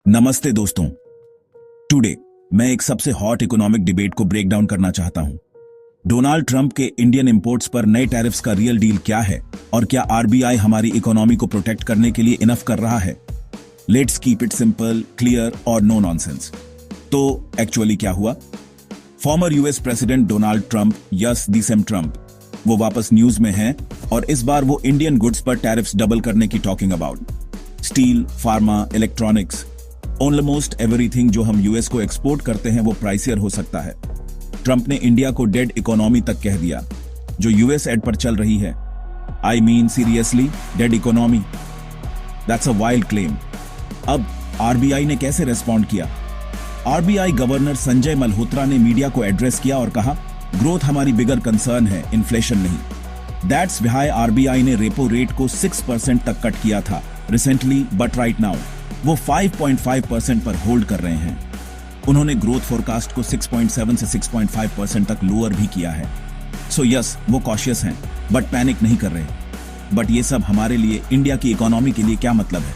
नमस्ते दोस्तों। टुडे मैं एक सबसे हॉट इकोनॉमिक डिबेट को ब्रेक डाउन करना चाहता हूं। डोनाल्ड ट्रंप के इंडियन इंपोर्ट्स पर नए टैरिफ्स का रियल डील क्या है और क्या आरबीआई हमारी इकोनॉमी को प्रोटेक्ट करने के लिए इनफ कर रहा है। Let's keep it simple, clear और नो नॉनसेंस। तो एक्चुअली क्या हुआ? Former US president Donald Trump, yes the same Trump, वो वापस न्यूज में हैं और इस बार वो इंडियन गुड्स पर टैरिफ्स डबल करने की talking about. Steel, pharma, electronics, almost everything जो हम यूएस को एक्सपोर्ट करते हैं वो प्राइसियर हो सकता है। ट्रंप ने इंडिया को डेड इकोनॉमी तक कह दिया जो यूएस एड पर चल रही है। I mean seriously, dead economy? That's a wild claim. अब आरबीआई ने कैसे रेस्पॉन्ड किया? आरबीआई गवर्नर संजय मल्होत्रा ने मीडिया को एड्रेस किया और कहा, ग्रोथ हमारी बिगर कंसर्न है, इन्फ्लेशन नहीं। दैट्स व्हाई आरबीआई ने रेपो रेट को 6% तक कट किया था रिसेंटली, बट राइट नाउ वो 5.5% पर होल्ड कर रहे हैं। उन्होंने ग्रोथ फोरकास्ट को 6.7 से 6.5% तक लोअर भी किया है। सो यस, वो कॉशियस हैं बट पैनिक नहीं कर रहे। बट ये सब हमारे लिए, इंडिया की इकोनॉमी के लिए क्या मतलब है?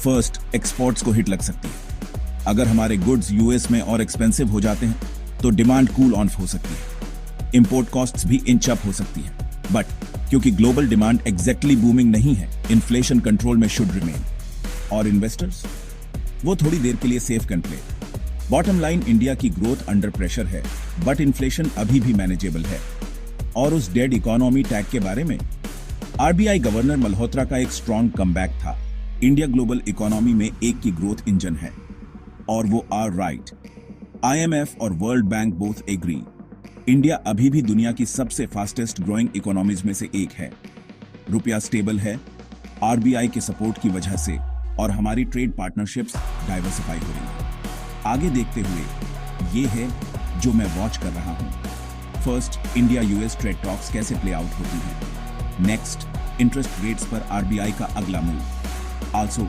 फर्स्ट, एक्सपोर्ट्स को हिट लग सकती है। अगर हमारे गुड्स यूएस में और एक्सपेंसिव हो जाते हैं तो डिमांड कूल ऑन हो सकती है, इंपोर्ट कॉस्ट्स भी इंच अप हो सकती है। बट क्योंकि ग्लोबल डिमांड एग्जैक्टली बूमिंग नहीं है, इन्फ्लेशन कंट्रोल में शुड रिमेन। और इन्वेस्टर्स, वो थोड़ी देर के लिए safe can play. Bottom line, India की ग्रोथ अंडर प्रेशर है बट इन्फ्लेशन अभी भी मैनेजेबल है। और उस डेड इकोनॉमी टैग के बारे में आरबीआई गवर्नर मल्होत्रा का एक स्ट्रॉन्ग कमबैक था। इंडिया ग्लोबल इकोनॉमी में एक की ग्रोथ इंजन है और वो आर राइट। आईएमएफ और world bank both agree, India अभी भी दुनिया की सबसे फास्टेस्ट ग्रोइंग इकोनॉमीज में से एक है। रुपया स्टेबल है आरबीआई के सपोर्ट की वजह से और हमारी ट्रेड पार्टनरशिप्स डाइवर्सिफाई हो रही है। आगे देखते हुए ये है जो मैं वॉच कर रहा हूं। First, India US trade talks कैसे प्ले आउट होती हैं। नेक्स्ट, इंटरेस्ट रेट्स पर आरबीआई का अगला मूव। आल्सो,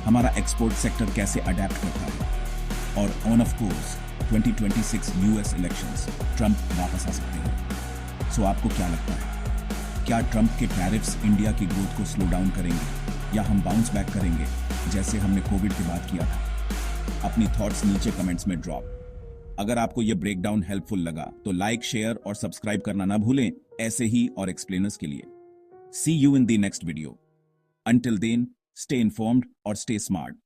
हमारा एक्सपोर्ट सेक्टर कैसे अडेप्ट करता है। और on off course 2026 US elections, Trump वापस आ सकते हैं। सो आपको क्या लगता है, क्या ट्रंप के टैरिफ्स इंडिया की ग्रोथ को स्लो डाउन करेंगे या हम बाउंस बैक करेंगे जैसे हमने कोविड के बाद किया था? अपनी थॉट्स नीचे कमेंट्स में ड्रॉप। अगर आपको यह ब्रेकडाउन हेल्पफुल लगा तो लाइक, शेयर और सब्सक्राइब करना ना भूलें, ऐसे ही और एक्सप्लेनर्स के लिए। See you in the next video. Until then, stay informed और स्टे स्मार्ट।